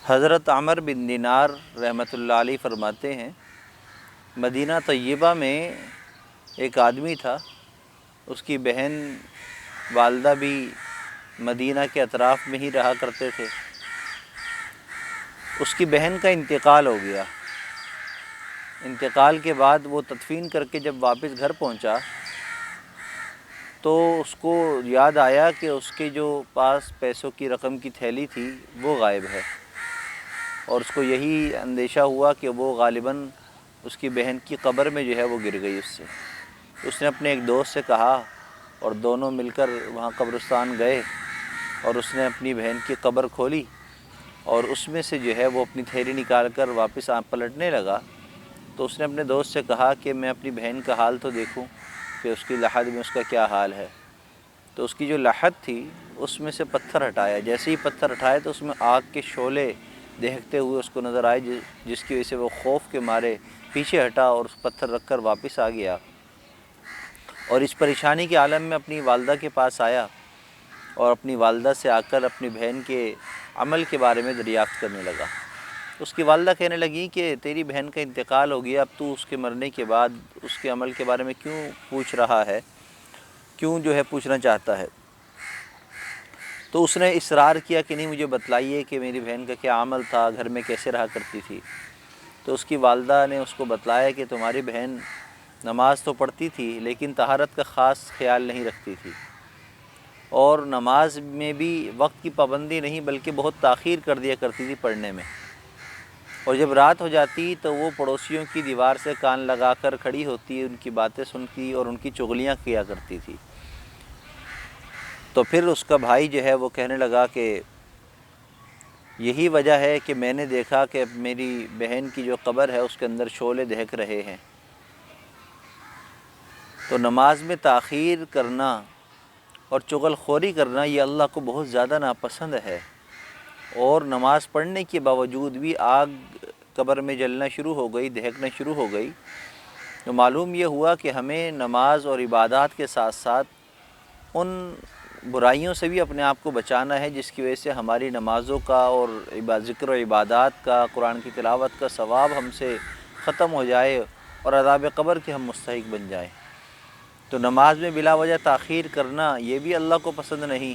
حضرت عمر بن دینار رحمۃ اللہ علیہ فرماتے ہیں، مدینہ طیبہ میں ایک آدمی تھا، اس کی بہن والدہ بھی مدینہ کے اطراف میں ہی رہا کرتے تھے۔ اس کی بہن کا انتقال ہو گیا۔ انتقال کے بعد وہ تدفین کر کے جب واپس گھر پہنچا تو اس کو یاد آیا کہ اس کے جو پاس پیسوں کی رقم کی تھیلی تھی وہ غائب ہے، اور اس کو یہی اندیشہ ہوا کہ وہ غالباً اس کی بہن کی قبر میں جو ہے وہ گر گئی اس سے۔ اس نے اپنے ایک دوست سے کہا اور دونوں مل کر وہاں قبرستان گئے، اور اس نے اپنی بہن کی قبر کھولی اور اس میں سے جو ہے وہ اپنی تھیلی نکال کر واپس پلٹنے لگا۔ تو اس نے اپنے دوست سے کہا کہ میں اپنی بہن کا حال تو دیکھوں کہ اس کی لحد میں اس کا کیا حال ہے۔ تو اس کی جو لحد تھی اس میں سے پتھر ہٹایا، جیسے ہی پتھر ہٹائے تو اس میں آگ کے شعلے دیکھتے ہوئے اس کو نظر آئے، جس کی وجہ سے وہ خوف کے مارے پیچھے ہٹا اور اس پتھر رکھ کر واپس آ گیا، اور اس پریشانی کے عالم میں اپنی والدہ کے پاس آیا اور اپنی والدہ سے آ کر اپنی بہن کے عمل کے بارے میں دریافت کرنے لگا۔ اس کی والدہ کہنے لگی کہ تیری بہن کا انتقال ہو گیا، اب تو اس کے مرنے کے بعد اس کے عمل کے بارے میں کیوں پوچھ رہا ہے، کیوں جو ہے پوچھنا چاہتا ہے؟ تو اس نے اصرار کیا کہ نہیں، مجھے بتلائیے کہ میری بہن کا کیا عمل تھا، گھر میں کیسے رہا کرتی تھی۔ تو اس کی والدہ نے اس کو بتلایا کہ تمہاری بہن نماز تو پڑھتی تھی لیکن طہارت کا خاص خیال نہیں رکھتی تھی، اور نماز میں بھی وقت کی پابندی نہیں بلکہ بہت تاخیر کر دیا کرتی تھی پڑھنے میں، اور جب رات ہو جاتی تو وہ پڑوسیوں کی دیوار سے کان لگا کر کھڑی ہوتی، ان کی باتیں سنتی اور ان کی چغلیاں کیا کرتی تھی۔ تو پھر اس کا بھائی جو ہے وہ کہنے لگا کہ یہی وجہ ہے کہ میں نے دیکھا کہ میری بہن کی جو قبر ہے اس کے اندر شعلے دہک رہے ہیں۔ تو نماز میں تاخیر کرنا اور چغل خوری کرنا یہ اللہ کو بہت زیادہ ناپسند ہے، اور نماز پڑھنے کے باوجود بھی آگ قبر میں جلنا شروع ہو گئی، دہکنا شروع ہو گئی۔ تو معلوم یہ ہوا کہ ہمیں نماز اور عبادات کے ساتھ ساتھ ان برائیوں سے بھی اپنے آپ کو بچانا ہے جس کی وجہ سے ہماری نمازوں کا اور ذکر و عبادات کا، قرآن کی تلاوت کا ثواب ہم سے ختم ہو جائے اور عذاب قبر کے ہم مستحق بن جائیں۔ تو نماز میں بلا وجہ تاخیر کرنا یہ بھی اللہ کو پسند نہیں،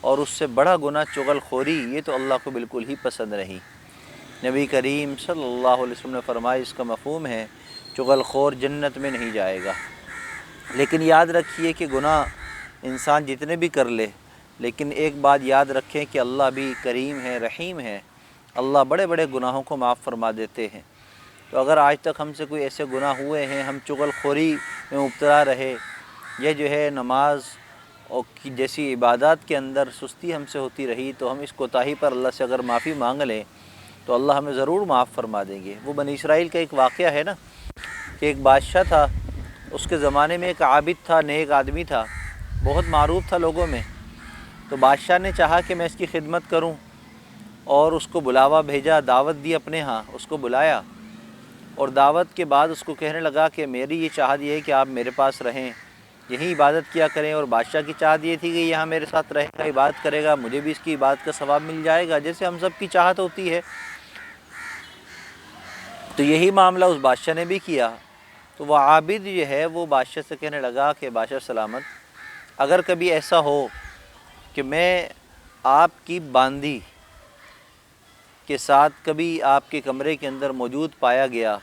اور اس سے بڑا گناہ چغل خوری یہ تو اللہ کو بالکل ہی پسند نہیں۔ نبی کریم صلی اللہ علیہ وسلم نے فرمایا، اس کا مفہوم ہے چغل خور جنت میں نہیں جائے گا۔ لیکن یاد رکھیے کہ گناہ انسان جتنے بھی کر لے، لیکن ایک بات یاد رکھیں کہ اللہ بھی کریم ہے، رحیم ہے، اللہ بڑے بڑے گناہوں کو معاف فرما دیتے ہیں۔ تو اگر آج تک ہم سے کوئی ایسے گناہ ہوئے ہیں، ہم چغل خوری میں مبتلا رہے، یہ جو ہے نماز اور جیسی عبادات کے اندر سستی ہم سے ہوتی رہی، تو ہم اس کوتاہی پر اللہ سے اگر معافی مانگ لیں تو اللہ ہمیں ضرور معاف فرما دیں گے۔ وہ بنی اسرائیل کا ایک واقعہ ہے نا کہ ایک بادشاہ تھا، اس کے زمانے میں ایک عابد تھا، نیک آدمی تھا، بہت معروف تھا لوگوں میں۔ تو بادشاہ نے چاہا کہ میں اس کی خدمت کروں، اور اس کو بلاوا بھیجا، دعوت دی اپنے ہاں، اس کو بلایا، اور دعوت کے بعد اس کو کہنے لگا کہ میری یہ چاہت یہ ہے کہ آپ میرے پاس رہیں، یہی عبادت کیا کریں، اور بادشاہ کی چاہت یہ تھی کہ یہاں میرے ساتھ رہے گا، عبادت کرے گا، مجھے بھی اس کی عبادت کا ثواب مل جائے گا، جیسے ہم سب کی چاہت ہوتی ہے۔ تو یہی معاملہ اس بادشاہ نے بھی کیا۔ تو وہ عابد جو ہے وہ بادشاہ سے کہنے لگا کہ بادشاہ سلامت، اگر کبھی ایسا ہو کہ میں آپ کی باندی کے ساتھ کبھی آپ کے کمرے کے اندر موجود پایا گیا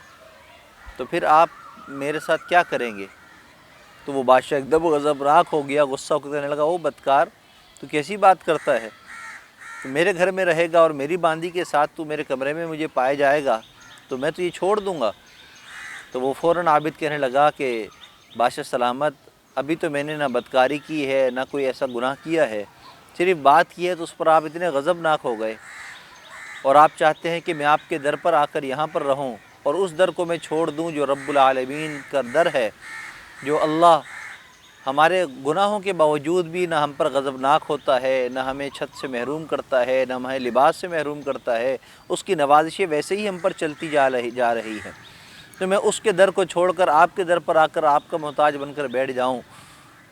تو پھر آپ میرے ساتھ کیا کریں گے؟ تو وہ بادشاہ ایک دم غضبناک ہو گیا، غصہ ہو کے کہنے لگا، او بدکار، تو کیسی بات کرتا ہے؟ تو میرے گھر میں رہے گا اور میری باندی کے ساتھ تو میرے کمرے میں مجھے پائے جائے گا تو میں تو یہ چھوڑ دوں گا۔ تو وہ فوراً عابد کہنے لگا کہ بادشاہ سلامت، ابھی تو میں نے نہ بدکاری کی ہے نہ کوئی ایسا گناہ کیا ہے، صرف بات کی ہے تو اس پر آپ اتنے غضبناک ہو گئے، اور آپ چاہتے ہیں کہ میں آپ کے در پر آ کر یہاں پر رہوں اور اس در کو میں چھوڑ دوں جو رب العالمین کا در ہے، جو اللہ ہمارے گناہوں کے باوجود بھی نہ ہم پر غضبناک ہوتا ہے، نہ ہمیں چھت سے محروم کرتا ہے، نہ ہمیں لباس سے محروم کرتا ہے، اس کی نوازشیں ویسے ہی ہم پر چلتی جا رہی ہیں، تو میں اس کے در کو چھوڑ کر آپ کے در پر آ کر آپ کا محتاج بن کر بیٹھ جاؤں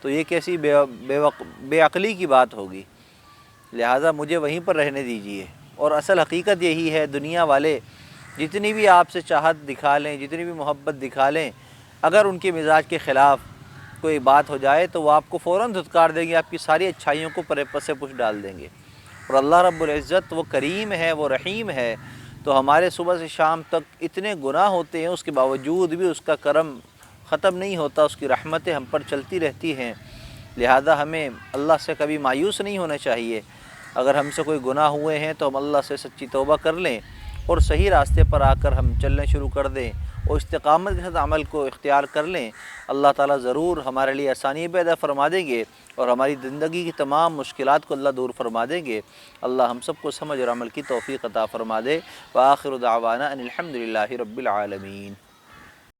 تو یہ کیسی بے عقلی کی بات ہوگی، لہٰذا مجھے وہیں پر رہنے دیجیے۔ اور اصل حقیقت یہی ہے، دنیا والے جتنی بھی آپ سے چاہت دکھا لیں، جتنی بھی محبت دکھا لیں، اگر ان کے مزاج کے خلاف کوئی بات ہو جائے تو وہ آپ کو فوراً دھتکار دیں گے، آپ کی ساری اچھائیوں کو پس پش ڈال دیں گے۔ اور اللہ رب العزت وہ کریم ہے، وہ رحیم ہے، تو ہمارے صبح سے شام تک اتنے گناہ ہوتے ہیں، اس کے باوجود بھی اس کا کرم ختم نہیں ہوتا، اس کی رحمتیں ہم پر چلتی رہتی ہیں۔ لہذا ہمیں اللہ سے کبھی مایوس نہیں ہونا چاہیے۔ اگر ہم سے کوئی گناہ ہوئے ہیں تو ہم اللہ سے سچی توبہ کر لیں اور صحیح راستے پر آ کر ہم چلنے شروع کر دیں اور استقامت کے ساتھ عمل کو اختیار کر لیں۔ اللہ تعالیٰ ضرور ہمارے لیے آسانی پیدا فرما دیں گے اور ہماری زندگی کی تمام مشکلات کو اللہ دور فرما دیں گے۔ اللہ ہم سب کو سمجھ اور عمل کی توفیق عطا فرما دے۔ وآخر دعوانا ان الحمد للہ رب العالمین۔